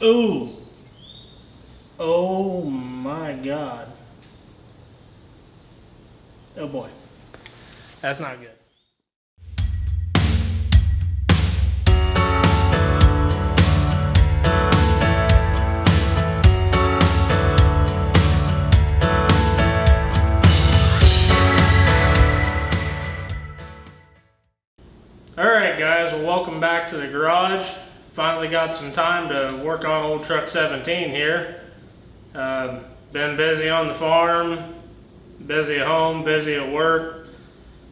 Ooh. Oh my God. Oh boy. That's not good. Alright guys, well welcome back to the garage. Finally got some time to work on old truck 17 here. Been busy on the farm, busy at home, busy at work.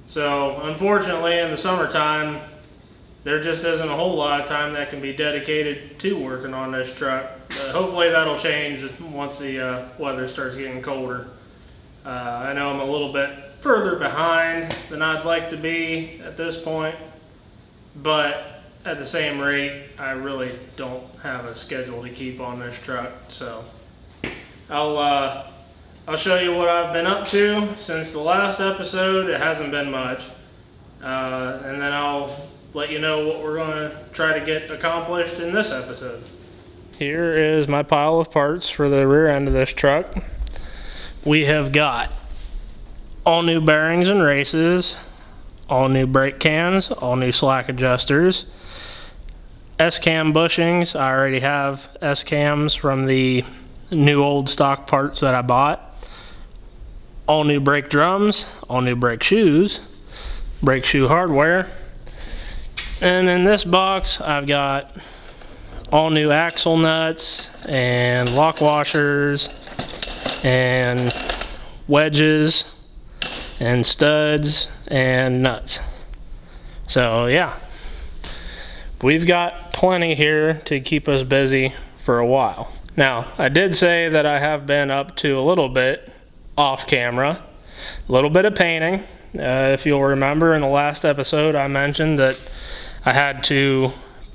So unfortunately in the summertime, there just isn't a whole lot of time that can be dedicated to working on this truck. Hopefully that'll change once the weather starts getting colder. I know I'm a little bit further behind than I'd like to be at this point, but at the same rate, I really don't have a schedule to keep on this truck. So I'll show you what I've been up to since the last episode. It hasn't been much, and then I'll let you know what we're going to try to get accomplished in this episode. Here is my pile of parts for the rear end of this truck. We have got all new bearings and races, all new brake cans, all new slack adjusters, S-cam bushings. I already have S-cams from the new old stock parts that I bought. All new brake drums, all new brake shoes, brake shoe hardware. And in this box, I've got all new axle nuts and lock washers and wedges and studs and nuts. So yeah, we've got plenty here to keep us busy for a while. Now, I did say that I have been up to a little bit off camera, a little bit of painting. If you'll remember in the last episode, I mentioned that I had to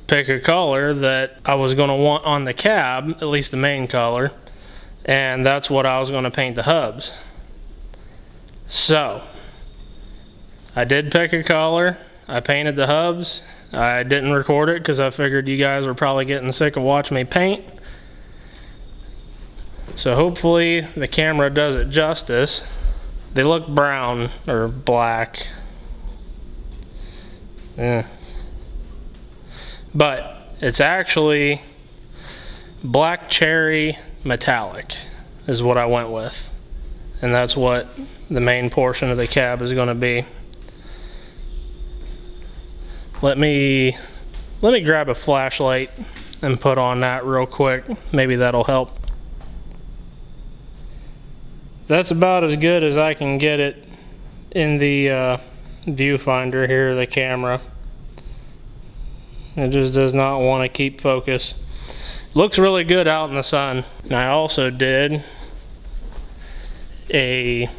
pick a color that I was going to want on the cab, at least the main color, and that's what I was going to paint the hubs. So, I did pick a color, I painted the hubs. I didn't record it because I figured you guys were probably getting sick of watching me paint. So hopefully the camera does it justice. They look brown or black. But it's actually black cherry metallic is what I went with. And that's what the main portion of the cab is going to be. Let me grab a flashlight and put on that real quick. Maybe that'll help. That's about as good as I can get it in the viewfinder here, the camera. It just does not want to keep focus. Looks really good out in the sun. And I also did a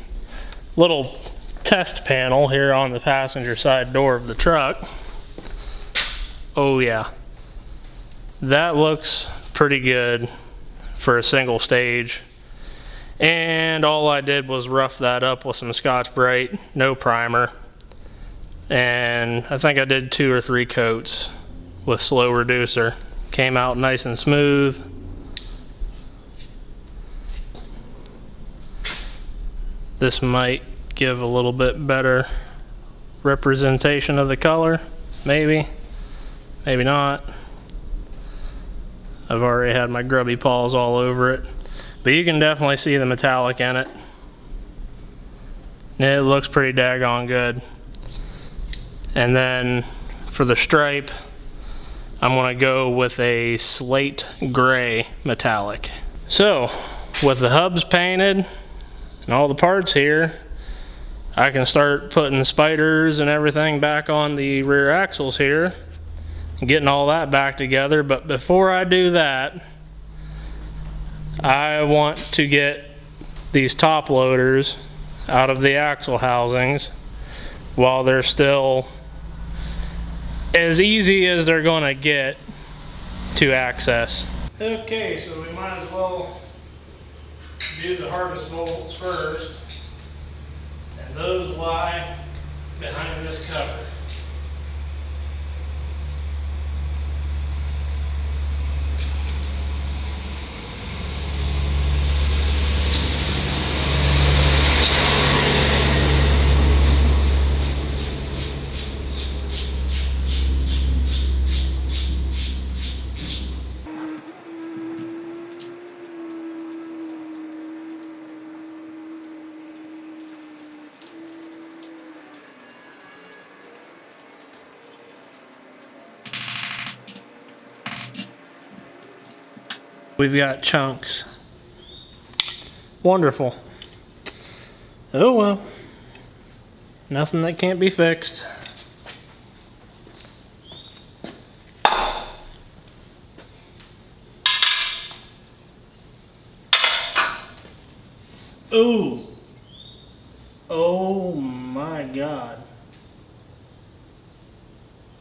little test panel here on the passenger side door of the truck. Oh yeah, that looks pretty good for a single stage. And all I did was rough that up with some Scotch-Brite, no primer. And I think I did 2 or 3 coats with slow reducer. Came out nice and smooth. This might give a little bit better representation of the color, maybe. Maybe not. I've already had my grubby paws all over it. But you can definitely see the metallic in it. It looks pretty daggone good. And then for the stripe, I'm going to go with a slate gray metallic. So, with the hubs painted and all the parts here, I can start putting spiders and everything back on the rear axles here. Getting all that back together, but before I do that, I want to get these top loaders out of the axle housings while they're still as easy as they're going to get to access. Okay, so we might as well do the harness bolts first, and those lie behind this cover. We've got chunks. Wonderful. Oh well. Nothing that can't be fixed. Ooh. Oh my God.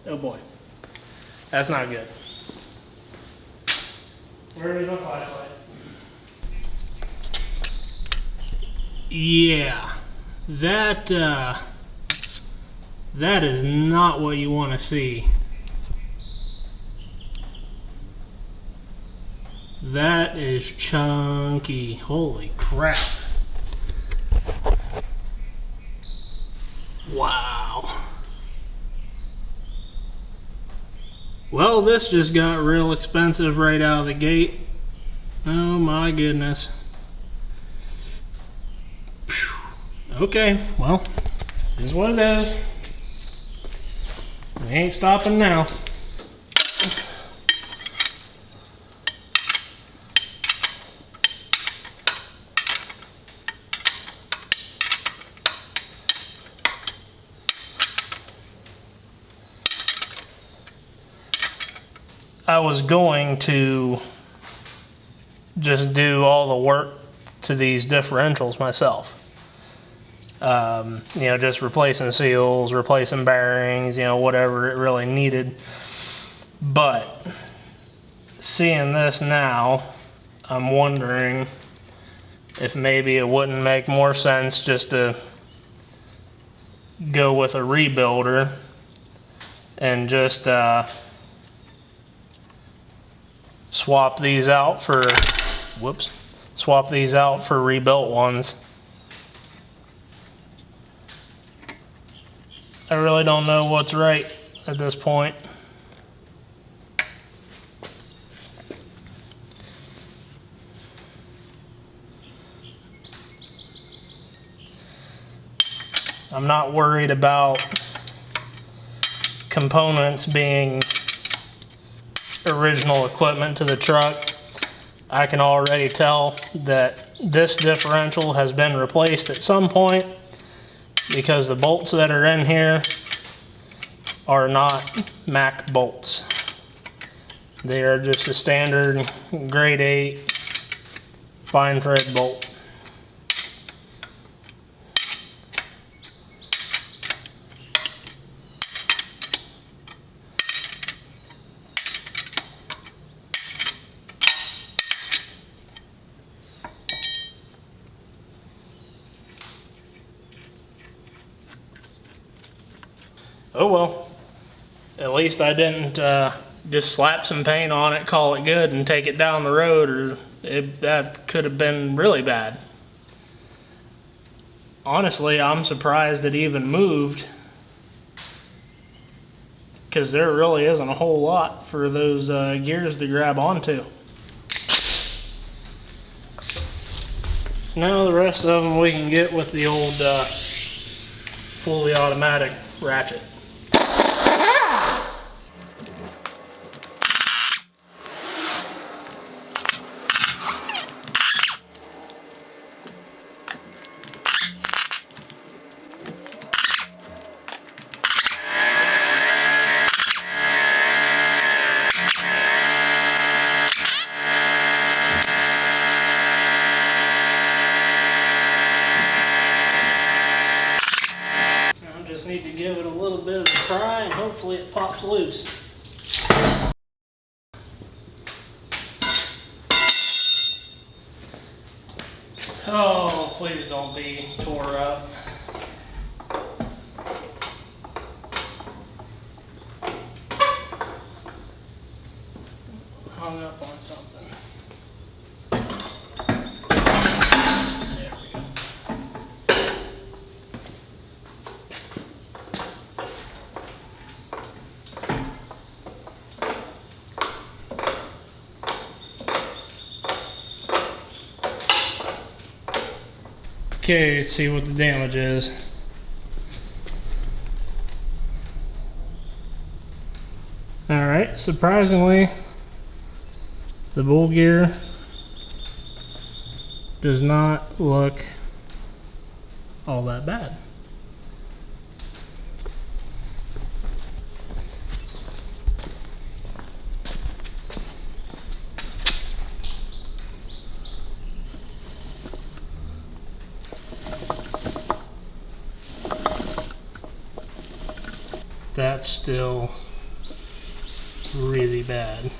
Oh boy. That's not good. Where is my flashlight? Yeah. That is not what you want to see. That is chunky. Holy crap. Wow. Well, this just got real expensive right out of the gate. Oh my goodness. Okay, well, this is what it is. We ain't stopping now. I was going to just do all the work to these differentials myself. You know, just replacing seals, replacing bearings, you know, whatever it really needed. But seeing this now, I'm wondering if maybe it wouldn't make more sense just to go with a rebuilder and just swap these out for, swap these out for rebuilt ones. I really don't know what's right at this point. I'm not worried about components being original equipment to the truck. I can already tell that this differential has been replaced at some point because the bolts that are in here are not Mack bolts. They are just a standard grade 8 fine thread bolt. Oh well, at least I didn't just slap some paint on it, call it good, and take it down the road, or that could have been really bad. Honestly, I'm surprised it even moved, because there really isn't a whole lot for those gears to grab onto. Now the rest of them we can get with the old fully automatic ratchet. Need to give it a little bit of a pry and hopefully it pops loose. Oh, please don't be tore up. Hung up on something. There we go. Okay, let's see what the damage is. Alright, surprisingly, the bowl gear does not look all that bad. That's still really bad.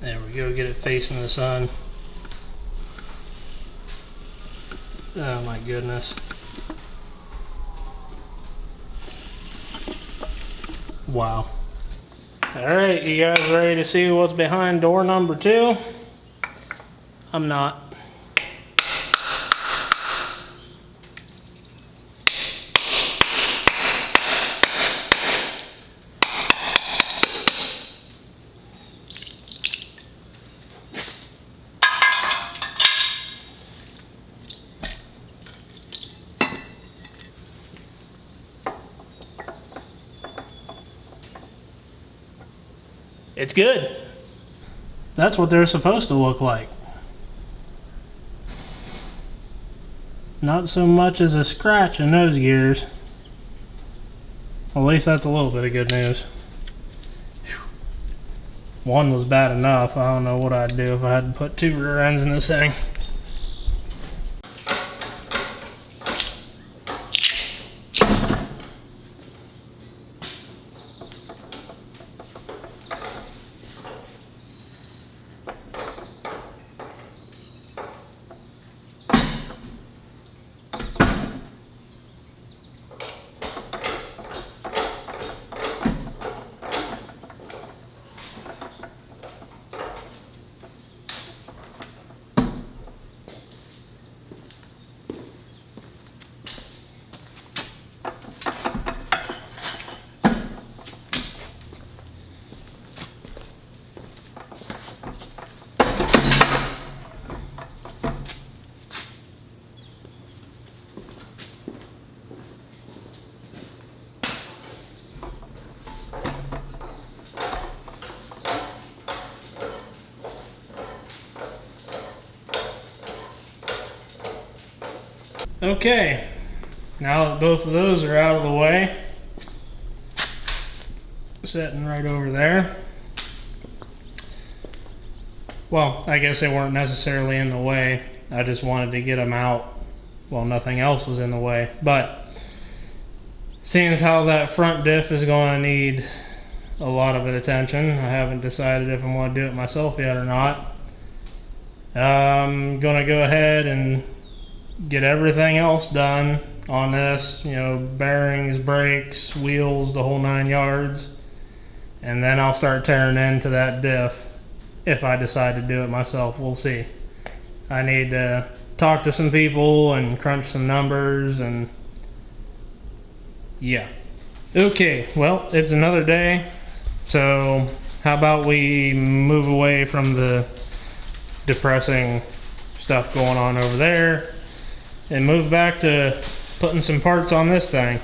There we go, get it facing the sun. Oh my goodness. Wow. Alright, you guys ready to see what's behind door number 2? I'm not. It's good. That's what they're supposed to look like. Not so much as a scratch in those gears. Well, at least that's a little bit of good news. Whew. One was bad enough. I don't know what I'd do if I had to put 2 rear ends in this thing. Okay, now that both of those are out of the way, sitting right over there. Well, I guess they weren't necessarily in the way. I just wanted to get them out while nothing else was in the way. But seeing as how that front diff is going to need a lot of attention, I haven't decided if I'm going to do it myself yet or not. I'm going to go ahead and get everything else done on this, you know, bearings, brakes, wheels, the whole 9 yards, and then I'll start tearing into that diff. If I decide to do it myself, we'll see. I need to talk to some people and crunch some numbers, and yeah. Okay, well, it's another day, so how about we move away from the depressing stuff going on over there and move back to putting some parts on this thing.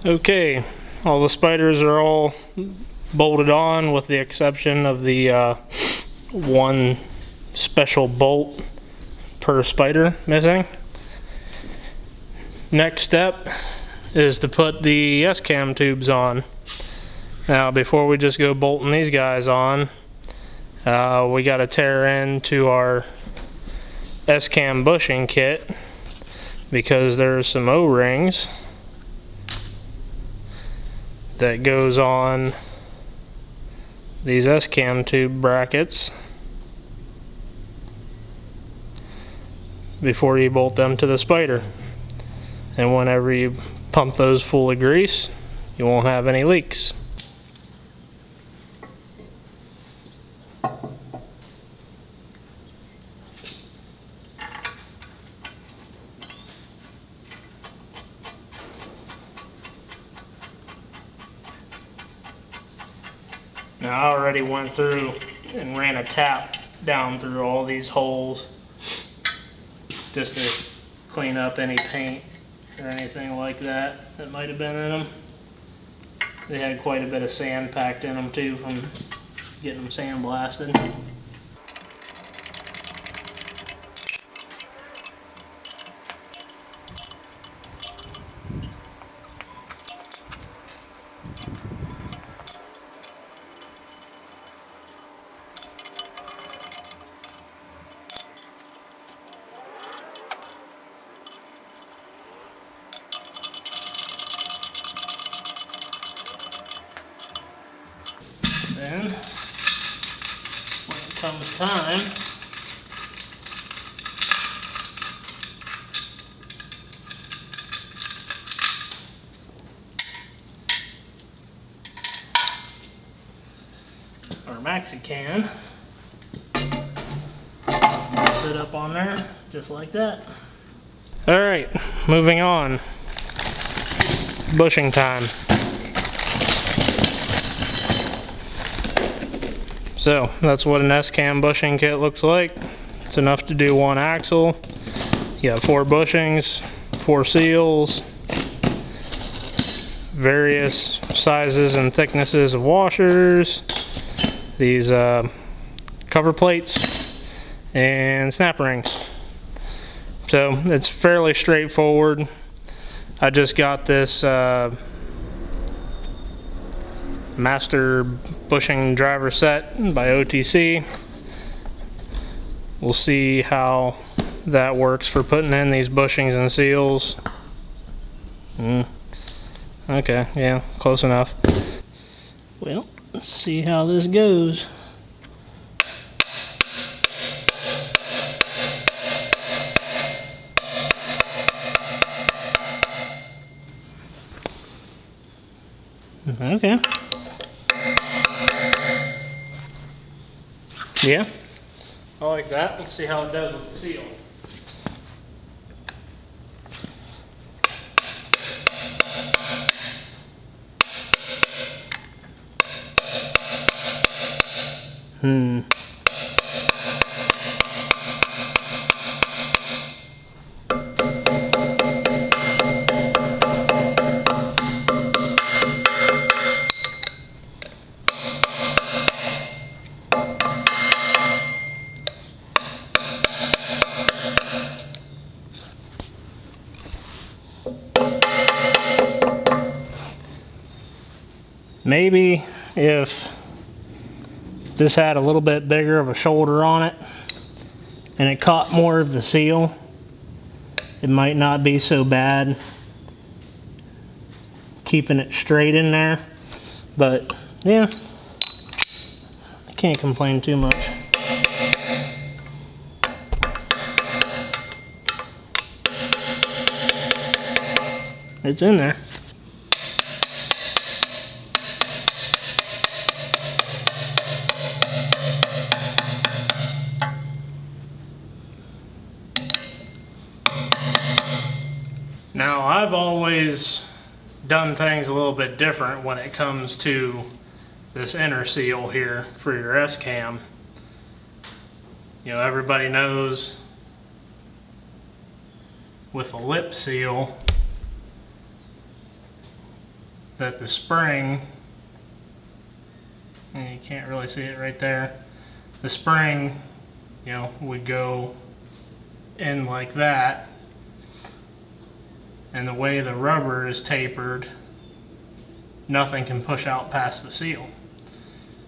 Okay, all the spiders are all bolted on with the exception of the one special bolt per spider missing. Next step is to put the S-cam tubes on. Now before we just go bolting these guys on, we got to tear into our S-cam bushing kit because there's some O-rings that goes on these S-cam tube brackets before you bolt them to the spider. And whenever you pump those full of grease, you won't have any leaks. Now I already went through and ran a tap down through all these holes just to clean up any paint or anything like that that might have been in them. They had quite a bit of sand packed in them too from getting them sandblasted. Then, when it comes time, our maxi can sit up on there just like that. Alright, moving on. Bushing time. So that's what an S-cam bushing kit looks like. It's enough to do one axle. You have 4 bushings, 4 seals, various sizes and thicknesses of washers, these cover plates, and snap rings. So it's fairly straightforward. I just got this master bushing driver set by OTC. We'll see how that works for putting in these bushings and seals. Okay, yeah, close enough. Well, let's see how this goes. Okay. Yeah, I like that. Let's see how it does with the seal. Maybe if this had a little bit bigger of a shoulder on it and it caught more of the seal, it might not be so bad keeping it straight in there. But yeah, I can't complain too much. It's in there. Now, I've always done things a little bit different when it comes to this inner seal here for your S-cam. You know, everybody knows with a lip seal that the spring, and you can't really see it right there, the spring, you know, would go in like that. And the way the rubber is tapered, nothing can push out past the seal.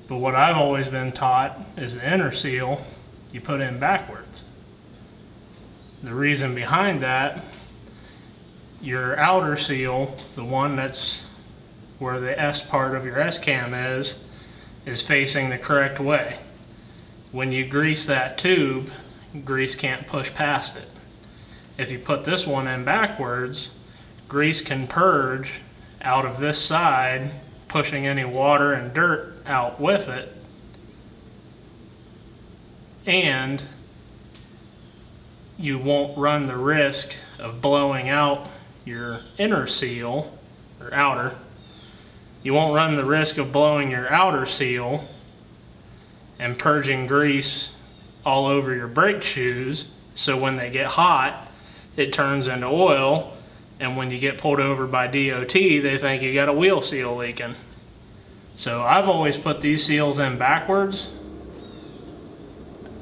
But what I've always been taught is the inner seal you put in backwards. The reason behind that your outer seal, the one that's where the S part of your S-cam is facing the correct way. When you grease that tube, grease can't push past it. If you put this one in backwards, grease can purge out of this side, pushing any water and dirt out with it, and you won't run the risk of blowing out your inner seal, or outer. You won't run the risk of blowing your outer seal and purging grease all over your brake shoes, so when they get hot, it turns into oil, and when you get pulled over by DOT, they think you got a wheel seal leaking. So I've always put these seals in backwards.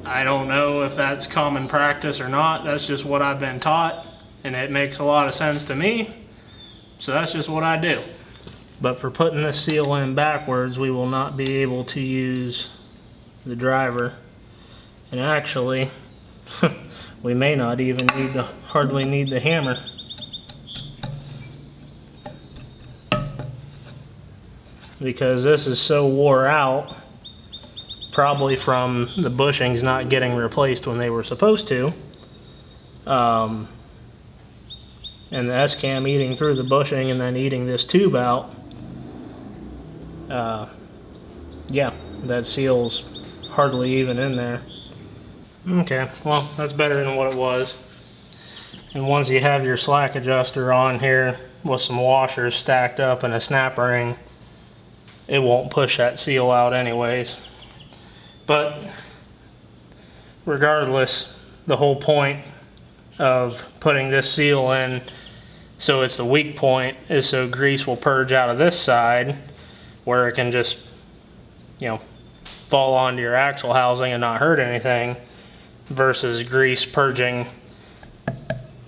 I don't know if that's common practice or not. That's just what I've been taught, and it makes a lot of sense to me. So that's just what I do. But for putting this seal in backwards, we will not be able to use the driver. And actually, we may not even hardly need the hammer. Because this is so wore out, probably from the bushings not getting replaced when they were supposed to. And the S-cam eating through the bushing and then eating this tube out. Yeah, that seal's hardly even in there. Okay, well, that's better than what it was. And once you have your slack adjuster on here with some washers stacked up and a snap ring, it won't push that seal out anyways. But regardless, the whole point of putting this seal in so it's the weak point is so grease will purge out of this side, where it can just, you know, fall onto your axle housing and not hurt anything, versus grease purging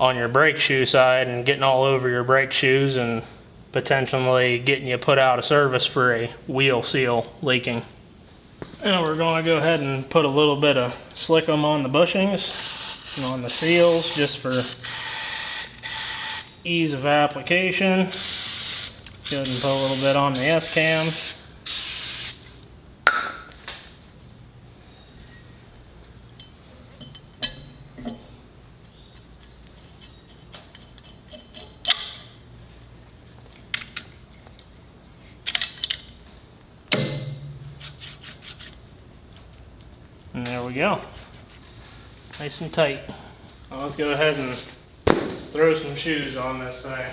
on your brake shoe side and getting all over your brake shoes and potentially getting you put out of service for a wheel seal leaking. Now we're going to go ahead and put a little bit of slickum on the bushings and on the seals just for ease of application. Go ahead and put a little bit on the S-cam. And there we go. Nice and tight. Well, let's go ahead and throw some shoes on this thing.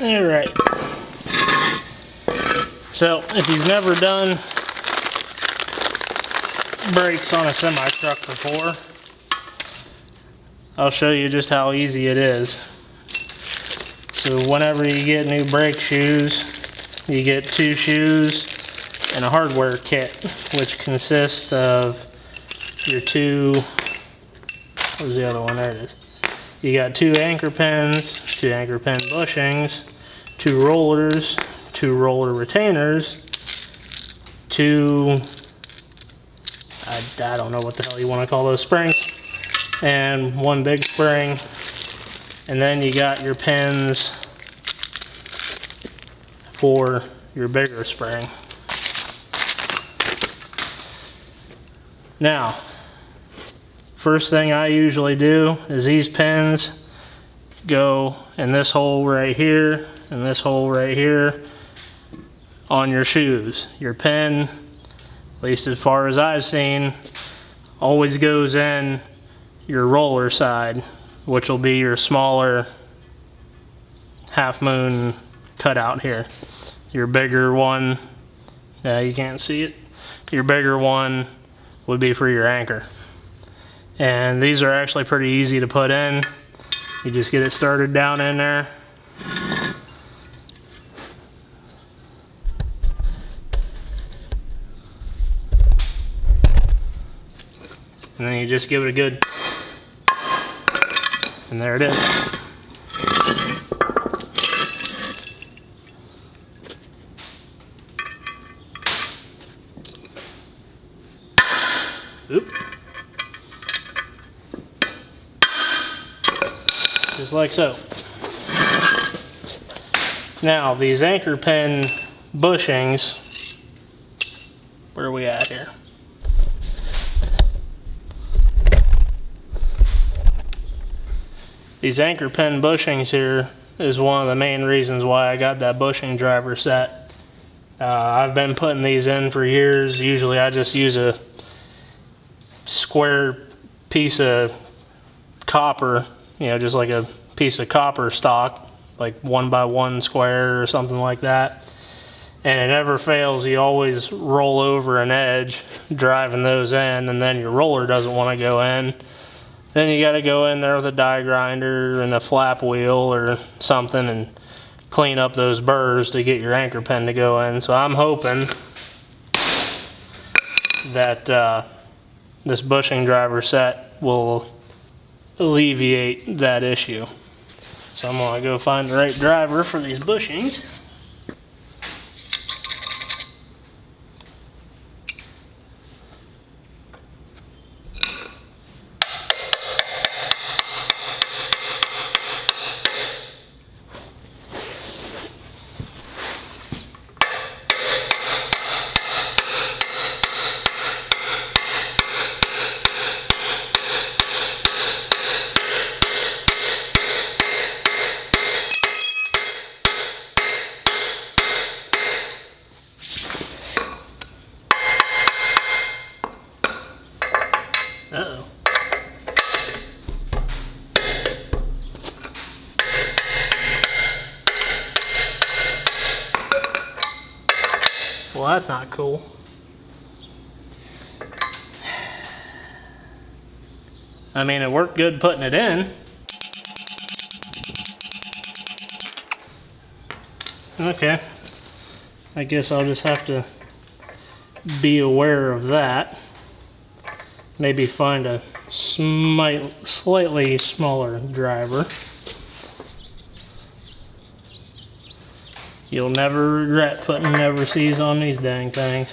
Alright. So, if you've never done brakes on a semi-truck before, I'll show you just how easy it is. So whenever you get new brake shoes, you get 2 shoes and a hardware kit, which consists of your 2, where's the other one? There it is. You got 2 anchor pins, 2 anchor pin bushings, 2 rollers, 2 roller retainers, 2, I don't know what the hell you want to call those springs, and 1 big spring, and then you got your pins for your bigger spring. Now, first thing I usually do is these pins go in this hole right here and this hole right here on your shoes. Your pin, at least as far as I've seen, always goes in your roller side, which will be your smaller half moon cutout here. Your bigger one, you can't see it, your bigger one would be for your anchor. And these are actually pretty easy to put in. You just get it started down in there. And then you just give it a good, and there it is. Oop. Just like so. Now these anchor pin bushings, where are we at here? These anchor pin bushings here is one of the main reasons why I got that bushing driver set. I've been putting these in for years. Usually I just use a square piece of copper, you know, just like a piece of copper stock, like 1x1 square or something like that. And it never fails. You always roll over an edge driving those in, and then your roller doesn't want to go in. Then you got to go in there with a die grinder and a flap wheel or something and clean up those burrs to get your anchor pin to go in. So I'm hoping that this bushing driver set will alleviate that issue. So I'm going to go find the right driver for these bushings. Uh-oh. Well, that's not cool. I mean, it worked good putting it in. Okay. I guess I'll just have to be aware of that. Maybe find a slightly smaller driver. You'll never regret putting never sees on these dang things.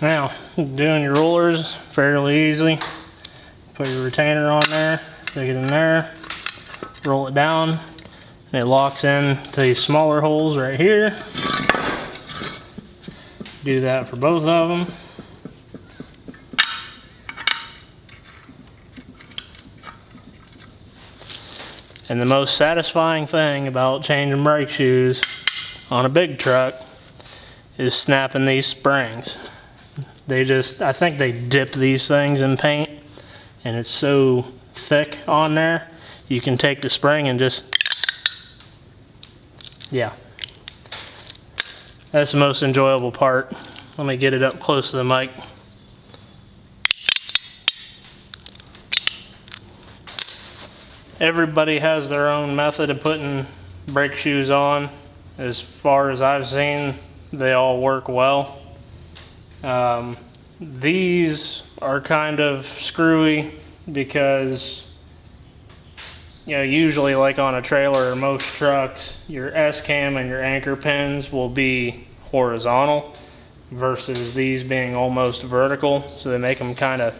Now, doing your rollers fairly easy. Put your retainer on there, stick it in there, roll it down, and it locks in to these smaller holes right here. Do that for both of them. And the most satisfying thing about changing brake shoes on a big truck is snapping these springs. I think they dip these things in paint, and it's so thick on there, you can take the spring and just, yeah. That's the most enjoyable part. Let me get it up close to the mic. Everybody has their own method of putting brake shoes on. As far as I've seen, they all work well. These are kind of screwy because, you know, usually like on a trailer or most trucks, your S-cam and your anchor pins will be horizontal versus these being almost vertical, so they make them kind of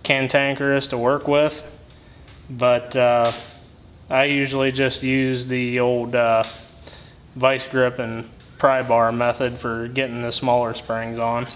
cantankerous to work with. But I usually just use the old vice grip and pry bar method for getting the smaller springs on.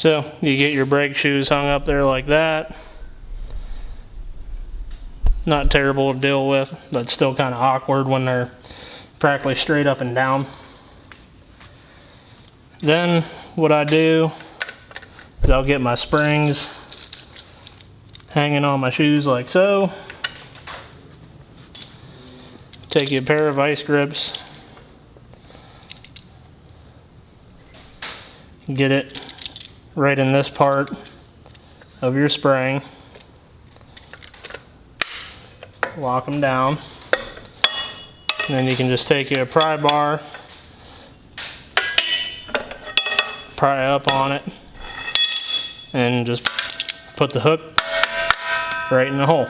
So you get your brake shoes hung up there like that. Not terrible to deal with, but still kind of awkward when they're practically straight up and down. Then what I do is I'll get my springs hanging on my shoes like so. Take you a pair of vice grips, get it right in this part of your spring, lock them down, and then you can just take you a pry bar, pry up on it, and just put the hook right in the hole.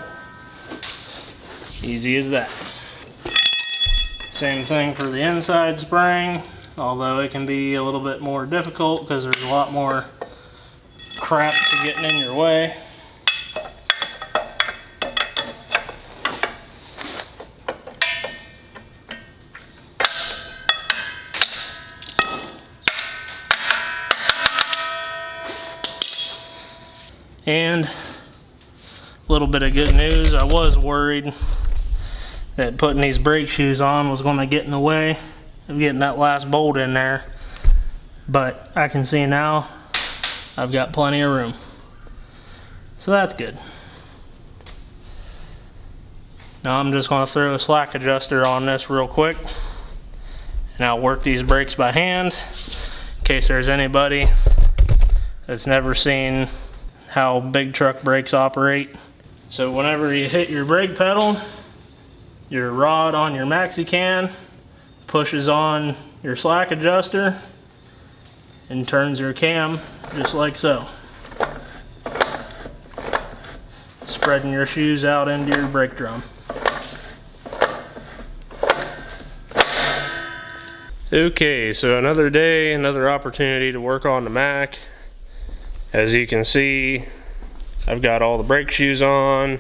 Easy as that. Same thing for the inside spring, although it can be a little bit more difficult because there's a lot more crap getting in your way. And a little bit of good news, I was worried that putting these brake shoes on was going to get in the way of getting that last bolt in there, but I can see now I've got plenty of room, so that's good. Now I'm just going to throw a slack adjuster on this real quick, and I'll work these brakes by hand in case there's anybody that's never seen how big truck brakes operate. So whenever you hit your brake pedal, your rod on your maxi can pushes on your slack adjuster and turns your cam just like so, spreading your shoes out into your brake drum. Okay, so another day, another opportunity to work on the Mack. As you can see, I've got all the brake shoes on,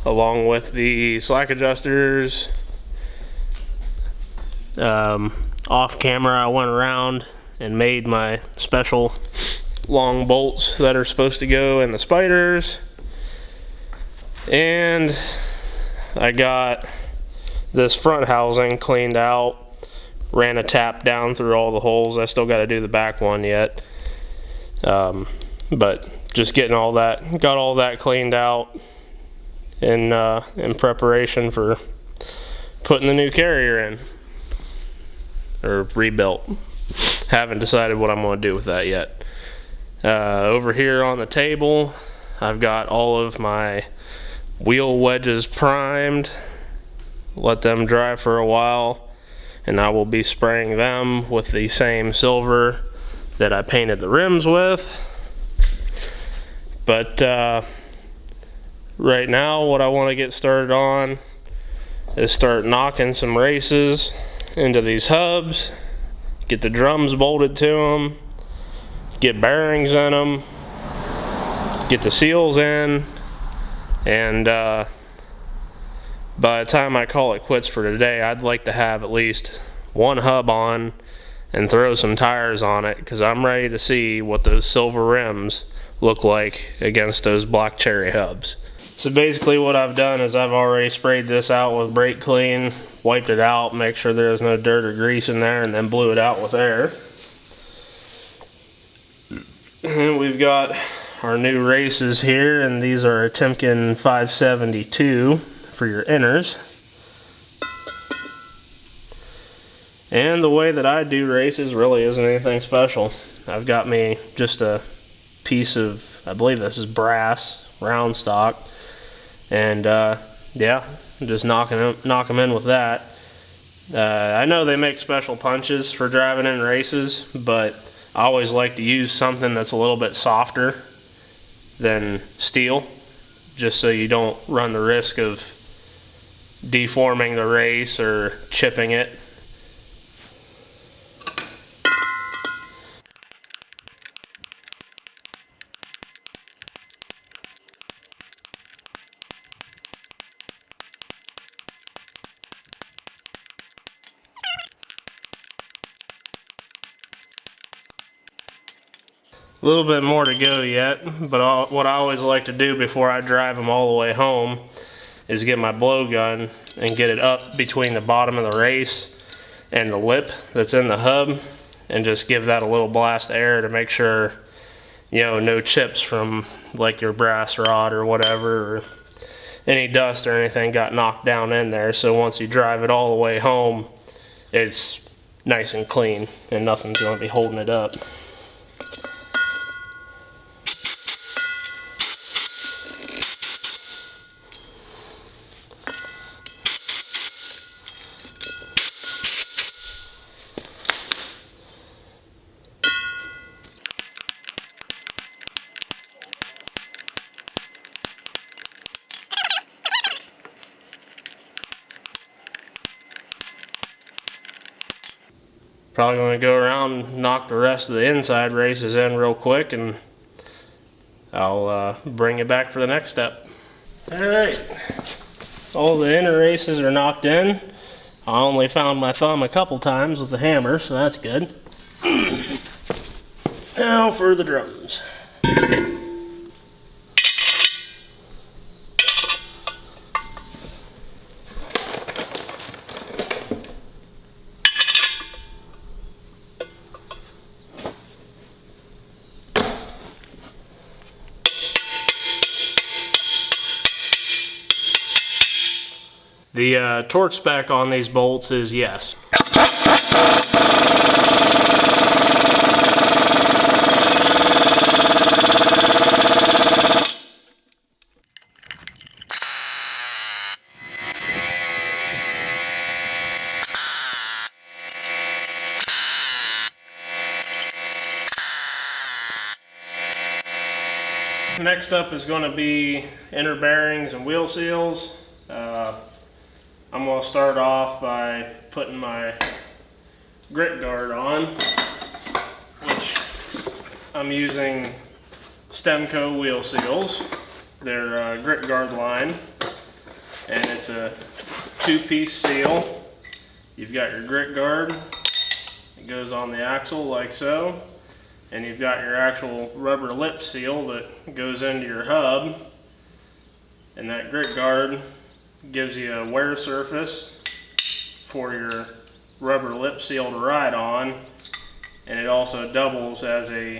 along with the slack adjusters. Off camera, I went around and made my special long bolts that are supposed to go in the spiders. And I got this front housing cleaned out, ran a tap down through all the holes. I still got to do the back one yet. But just getting all that, got all that cleaned out in preparation for putting the new carrier in, or rebuilt. Haven't decided what I'm going to do with that yet. Over here on the table, I've got all of my wheel wedges primed. Let them dry for a while, and I will be spraying them with the same silver that I painted the rims with. But right now, what I want to get started on is start knocking some races into these hubs, get the drums bolted to them, get bearings in them, get the seals in, and by the time I call it quits for today, I'd like to have at least one hub on and throw some tires on it, because I'm ready to see what those silver rims look like against those black cherry hubs. So basically what I've done is I've already sprayed this out with brake clean, wiped it out, make sure there's no dirt or grease in there, and then blew it out with air. And we've got our new races here, and these are a Timken 572 for your inners. And the way that I do races really isn't anything special. I've got me just a piece of, I believe this is brass, round stock, and yeah, just knock them in with that. I know they make special punches for driving in races, but I always like to use something that's a little bit softer than steel, just so you don't run the risk of deforming the race or chipping it. A little bit more to go yet, but what I always like to do before I drive them all the way home is get my blowgun and get it up between the bottom of the race and the lip that's in the hub, and just give that a little blast of air to make sure, you know, no chips from like your brass rod or whatever, or any dust or anything got knocked down in there. So once you drive it all the way home, it's nice and clean and nothing's going to be holding it up. Probably going to go around and knock the rest of the inside races in real quick, and I'll bring you back for the next step. Alright, all the inner races are knocked in. I only found my thumb a couple times with the hammer, so that's good. Now for the drums. The torque spec on these bolts is yes. Next up is going to be inner bearings and wheel seals. I'm going to start off by putting my grit guard on, which I'm using Stemco wheel seals. They're grit guard line, and it's a 2-piece seal. You've got your grit guard, it goes on the axle like so, and you've got your actual rubber lip seal that goes into your hub, and that grit guard gives you a wear surface for your rubber lip seal to ride on, and it also doubles as a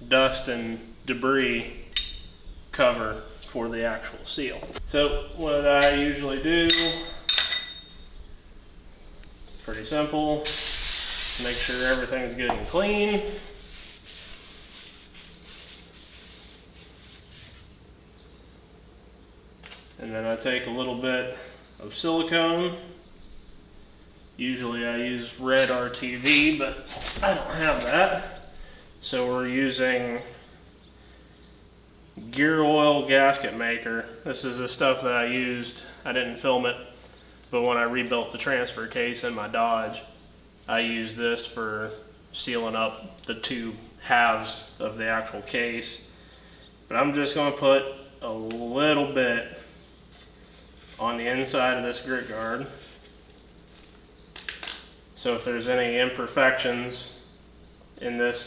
dust and debris cover for the actual seal. So what I usually do, pretty simple, make sure everything's good and clean. And then I take a little bit of silicone. Usually I use red RTV, but I don't have that. So we're using gear oil gasket maker. This is the stuff that I used. I didn't film it, but when I rebuilt the transfer case in my Dodge, I used this for sealing up the two halves of the actual case. But I'm just going to put a little bit on the inside of this grit guard, so if there's any imperfections in this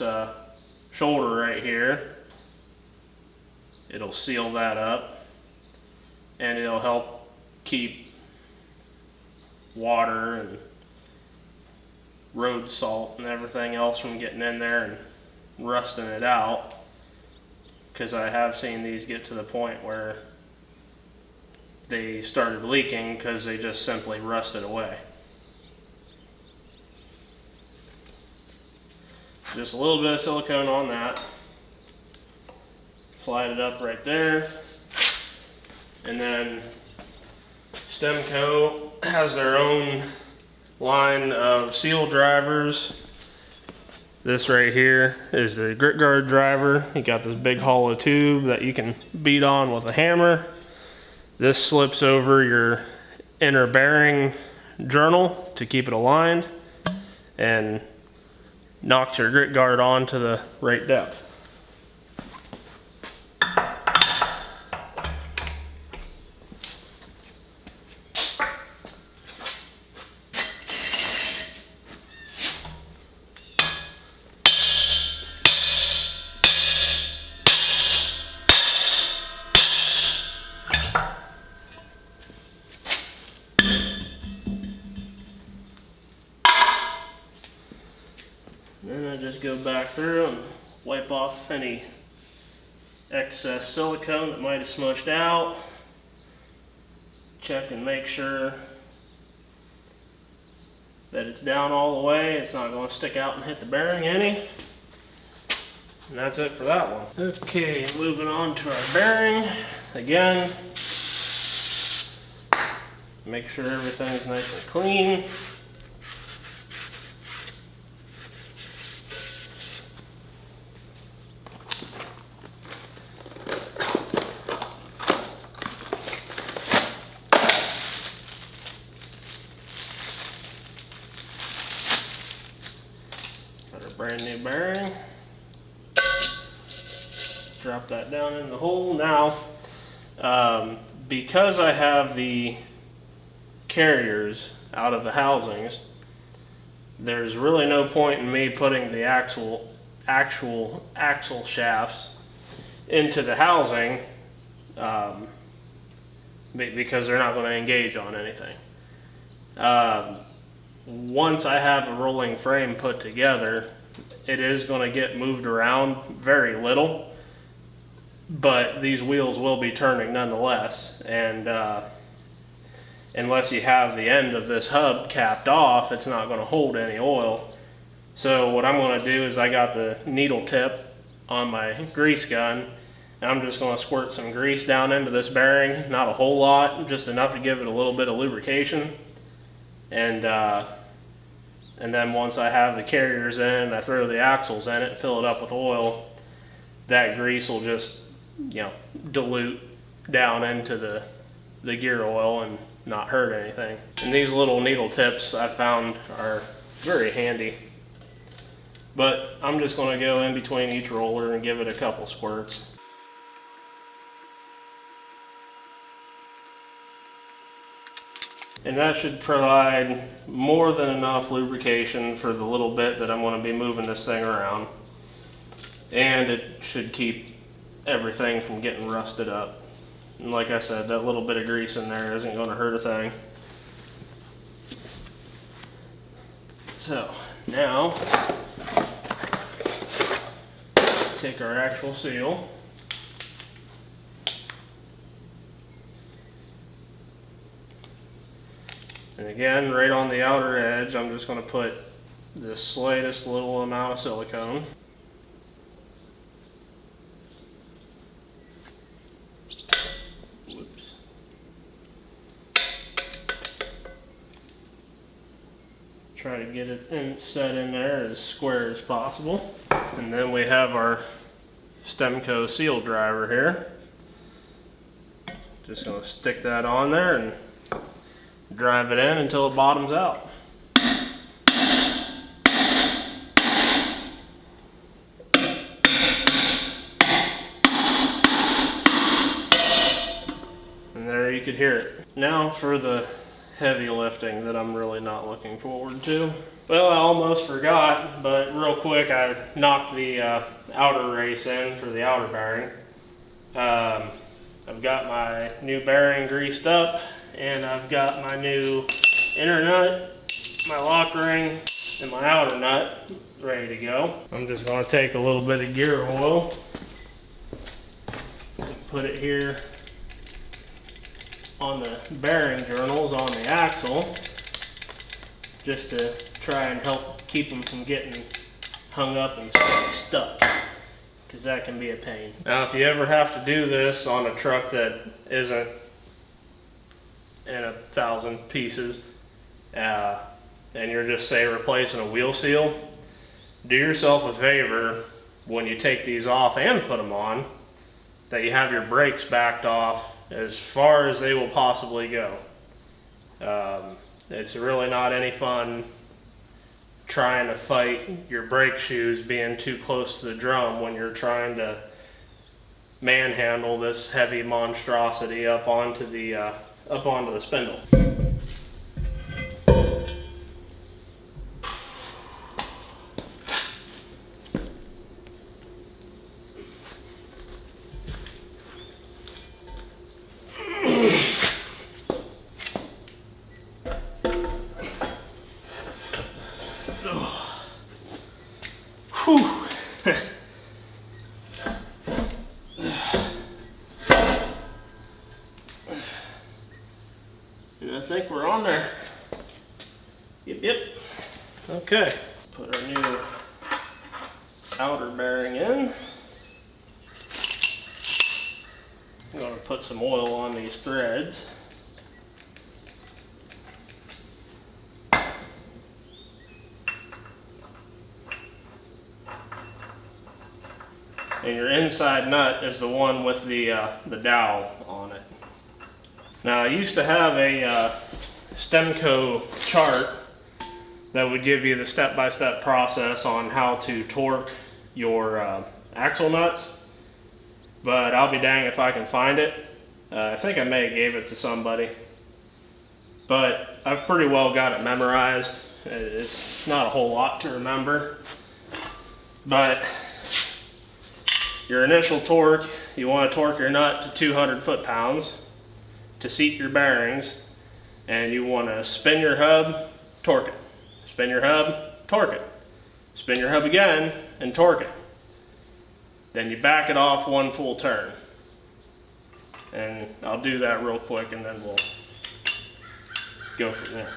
shoulder right here, it'll seal that up, and it'll help keep water and road salt and everything else from getting in there and rusting it out, because I have seen these get to the point where they started leaking because they just simply rusted away. Just a little bit of silicone on that. Slide it up right there. And then Stemco has their own line of seal drivers. This right here is the grit guard driver. You got this big hollow tube that you can beat on with a hammer. This slips over your inner bearing journal to keep it aligned, and knocks your grit guard on to the right depth. just go back through and wipe off any excess silicone that might have smudged out. Check and make sure that it's down all the way. It's not going to stick out and hit the bearing any. And that's it for that one. Okay, moving on to our bearing. Again, make sure everything's nice and clean. Got our brand new bearing. Drop that down in the hole. Now, because I have the carriers out of the housings, there's really no point in me putting the actual axle shafts into the housing because they're not going to engage on anything. Once I have a rolling frame put together, it is going to get moved around very little, but these wheels will be turning nonetheless, and unless you have the end of this hub capped off, it's not going to hold any oil. So what I'm going to do is I got the needle tip on my grease gun, and I'm just going to squirt some grease down into this bearing, not a whole lot, just enough to give it a little bit of lubrication. And then once I have the carriers in, I throw the axles in it, fill it up with oil, that grease will just, you know, dilute down into the gear oil and not hurt anything. And these little needle tips I found are very handy. But I'm just going to go in between each roller and give it a couple squirts. And that should provide more than enough lubrication for the little bit that I'm going to be moving this thing around. And it should keep everything from getting rusted up. And like I said, that little bit of grease in there isn't going to hurt a thing. So now, take our actual seal. And again, right on the outer edge, I'm just going to put the slightest little amount of silicone. Try to get it set in there as square as possible. And then we have our Stemco seal driver here. Just going to stick that on there and drive it in until it bottoms out. And there you could hear it. Now for the heavy lifting that I'm really not looking forward to. Well, I almost forgot, but real quick, I knocked the outer race in for the outer bearing. I've got my new bearing greased up, and I've got my new inner nut, my lock ring, and my outer nut ready to go. I'm just going to take a little bit of gear oil and put it here on the bearing journals on the axle, just to try and help keep them from getting hung up and stuck, because that can be a pain. Now if you ever have to do this on a truck that isn't in 1,000 pieces and you're just, say, replacing a wheel seal, do yourself a favor when you take these off and put them on, that you have your brakes backed off as far as they will possibly go. It's really not any fun trying to fight your brake shoes being too close to the drum when you're trying to manhandle this heavy monstrosity up onto the spindle. I think we're on there. Yep. Okay. Put our new outer bearing in. I'm going to put some oil on these threads. And your inside nut is the one with the dowel on it. Now, I used to have a Stemco chart that would give you the step-by-step process on how to torque your axle nuts, but I'll be dang if I can find it. I think I may have gave it to somebody, but I've pretty well got it memorized. It's not a whole lot to remember, but your initial torque, you want to torque your nut to 200 foot-pounds to seat your bearings, and you want to spin your hub, torque it. Spin your hub, torque it. Spin your hub again, and torque it. Then you back it off one full turn. And I'll do that real quick, and then we'll go from there.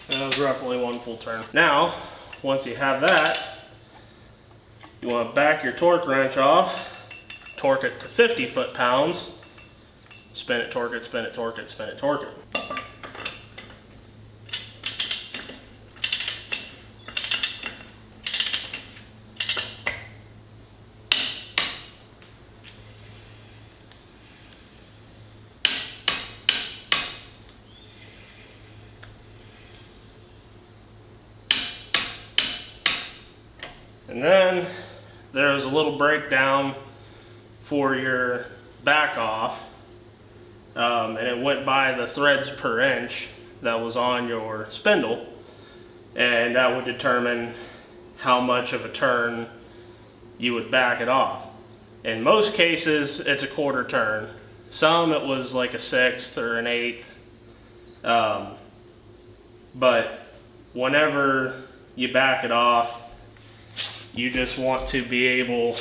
That was roughly one full turn. Now, once you have that, you want to back your torque wrench off, torque it to 50 foot-pounds, spin it, torque it, spin it, torque it, spin it, torque it. And then there's a little breakdown for your back off, and it went by the threads per inch that was on your spindle, and that would determine how much of a turn you would back it off. In most cases, it's a quarter turn. Some it was like a sixth or an eighth, but whenever you back it off, you just want to be able,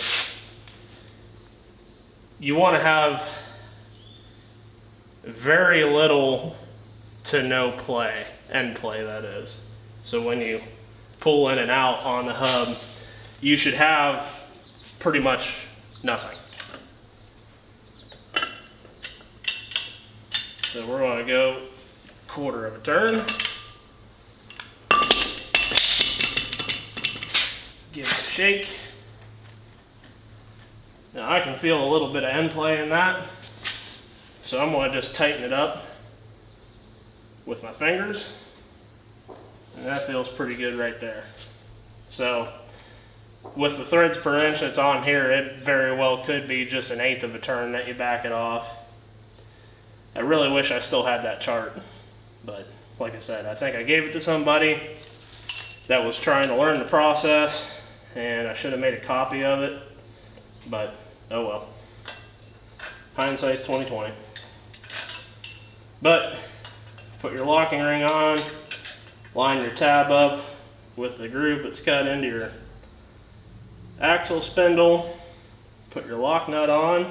you want to have very little to no play, end play that is. So when you pull in and out on the hub, you should have pretty much nothing. So we're going to go quarter of a turn. Give it a shake. Now I can feel a little bit of end play in that, so I'm going to just tighten it up with my fingers, and that feels pretty good right there. So with the threads per inch that's on here, it very well could be just an eighth of a turn that you back it off. I really wish I still had that chart, but like I said, I think I gave it to somebody that was trying to learn the process, and I should have made a copy of it, but oh well. Hindsight's 20/20. But put your locking ring on, line your tab up with the groove that's cut into your axle spindle, put your lock nut on,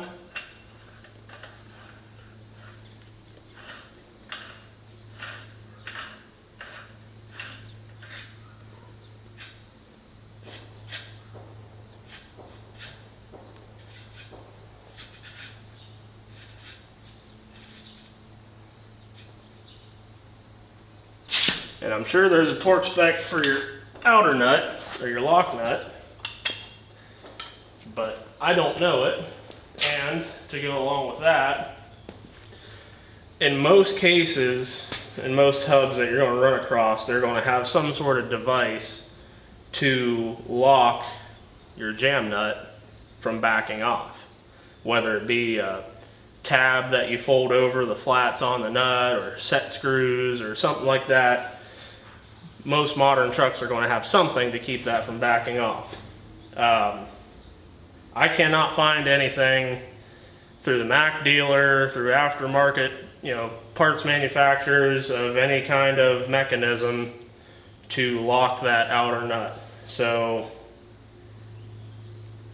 and I'm sure there's a torque spec for your outer nut or your lock nut, but I don't know it. And to go along with that, in most cases and most hubs that you're going to run across, they're going to have some sort of device to lock your jam nut from backing off. Whether it be a tab that you fold over the flats on the nut, or set screws or something like that. Most modern trucks are going to have something to keep that from backing off. I cannot find anything through the Mack dealer, through aftermarket, parts manufacturers, of any kind of mechanism to lock that outer nut. So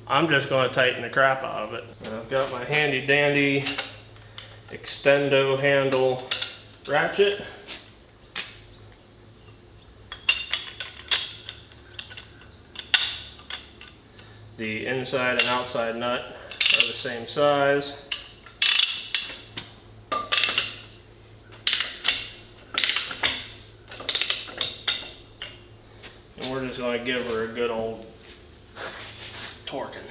I'm just going to tighten the crap out of it. And I've got my handy dandy extendo handle ratchet. The inside and outside nut are the same size. And we're just going to give her a good old torquing.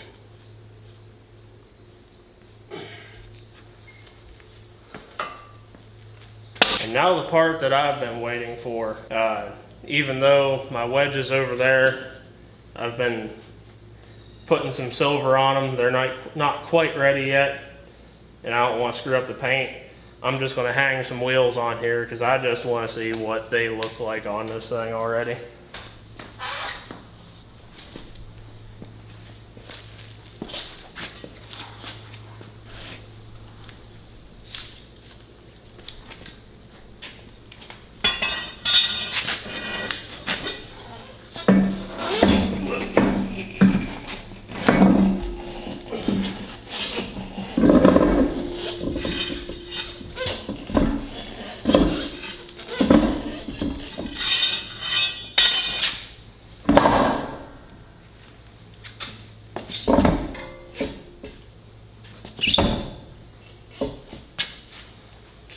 And now the part that I've been waiting for. Even though my wedge is over there, I've been putting some silver on them. They're not quite ready yet, and I don't want to screw up the paint. I'm just going to hang some wheels on here because I just want to see what they look like on this thing already.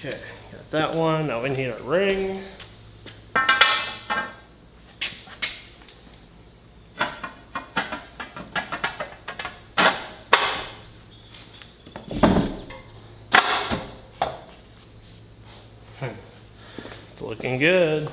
Okay, got that one. Now we need a ring. It's looking good.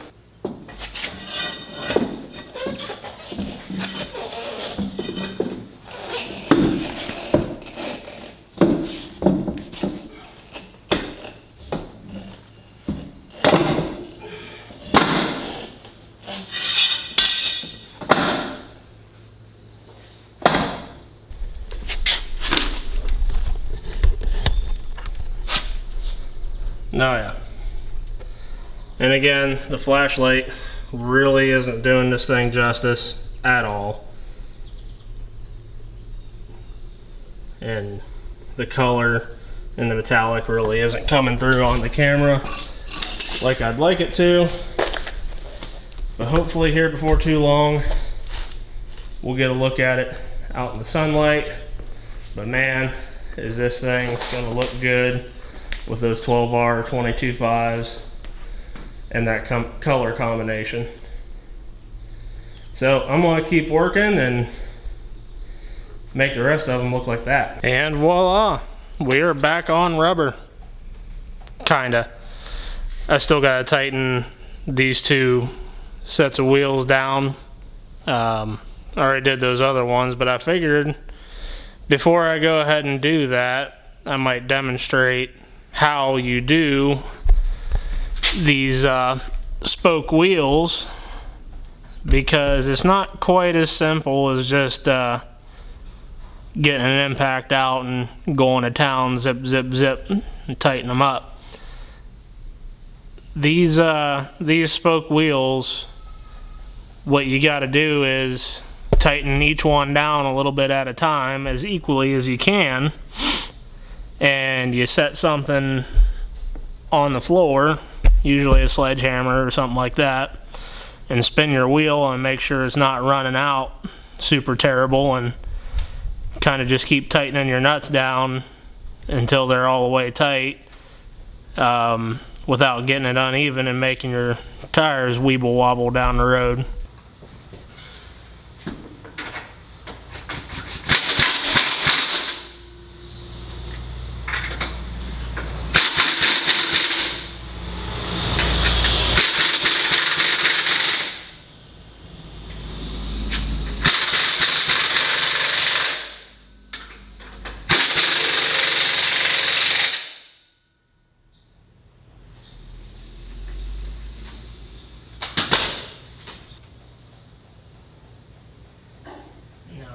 Oh yeah. And again, the flashlight really isn't doing this thing justice at all. And the color and the metallic really isn't coming through on the camera like I'd like it to. But hopefully here before too long, we'll get a look at it out in the sunlight. But man, is this thing gonna look good with those 12R 22.5s and that color combination. So I'm gonna keep working and make the rest of them look like that. And voila, we are back on rubber. Kinda. I still gotta tighten these two sets of wheels down. I already did those other ones, but I figured before I go ahead and do that, I might demonstrate how you do these spoke wheels, because it's not quite as simple as just getting an impact out and going to town, zip, zip, zip, and tighten them up. These spoke wheels, what you got to do is tighten each one down a little bit at a time, as equally as you can, and you set something on the floor, usually a sledgehammer or something like that, and spin your wheel and make sure it's not running out super terrible, and kind of just keep tightening your nuts down until they're all the way tight, without getting it uneven and making your tires weeble wobble down the road.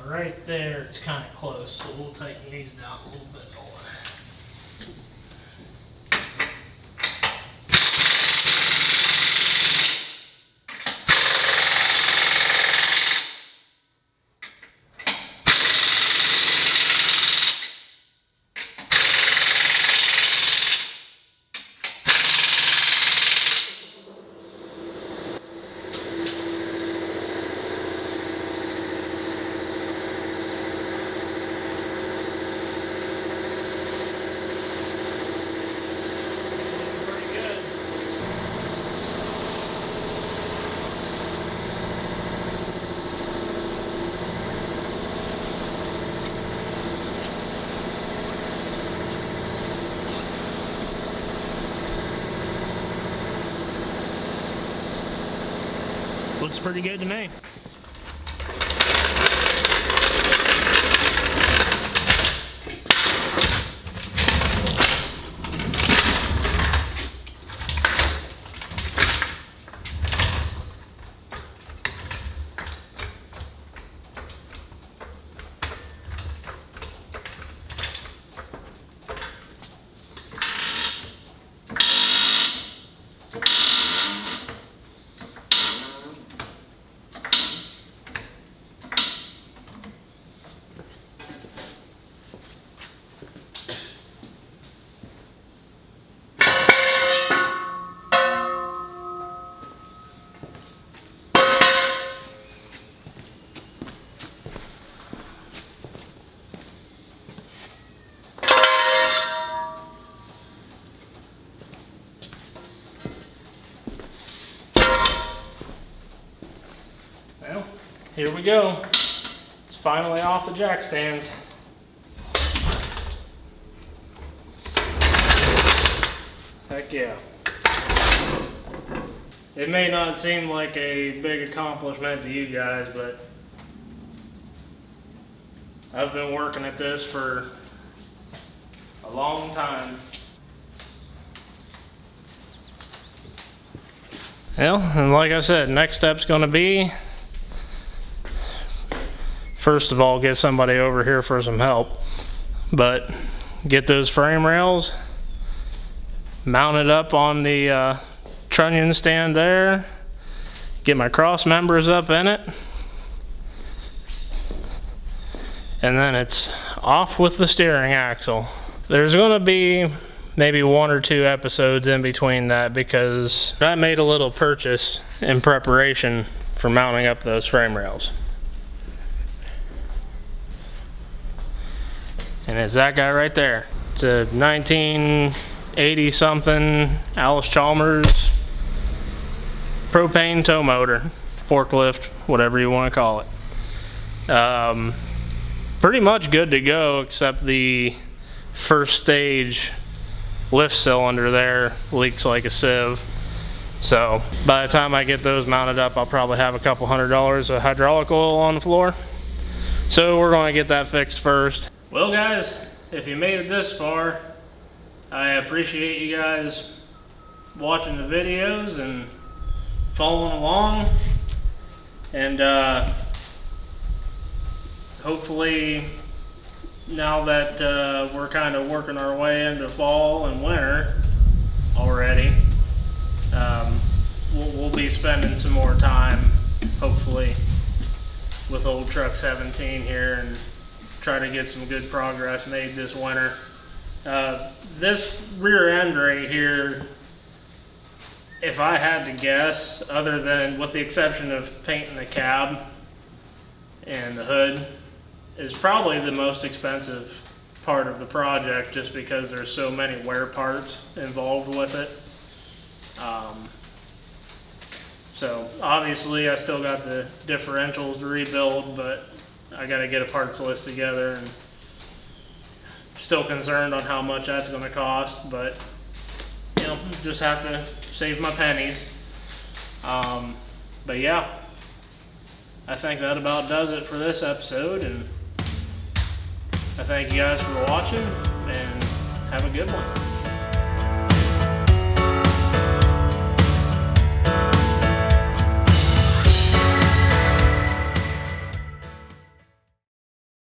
Right there, it's kind of close, so we'll tighten these down a little bit more. Looks pretty good to me. Well, here we go. It's finally off the jack stands. Heck yeah. It may not seem like a big accomplishment to you guys, but I've been working at this for a long time. Well, and like I said, next step's going to be, first of all, get somebody over here for some help, but get those frame rails mounted up on the trunnion stand there, get my cross members up in it, and then it's off with the steering axle. There's going to be maybe 1 or 2 episodes in between that because I made a little purchase in preparation for mounting up those frame rails. And it's that guy right there. It's a 1980 something Alice Chalmers propane tow motor, forklift, whatever you want to call it. Pretty much good to go, except the first stage lift cylinder there leaks like a sieve. So by the time I get those mounted up, I'll probably have a couple $100 of hydraulic oil on the floor. So we're going to get that fixed first. Well guys, if you made it this far, I appreciate you guys watching the videos and following along, and hopefully now that we're kind of working our way into fall and winter already, we'll be spending some more time hopefully with old truck 17 here and try to get some good progress made this winter. This rear end right here, if I had to guess, other than with the exception of painting the cab and the hood, is probably the most expensive part of the project, just because there's so many wear parts involved with it. So obviously I still got the differentials to rebuild, but I got to get a parts list together, and still concerned on how much that's going to cost, but you know, just have to save my pennies. But yeah, I think that about does it for this episode, and I thank you guys for watching, and have a good one.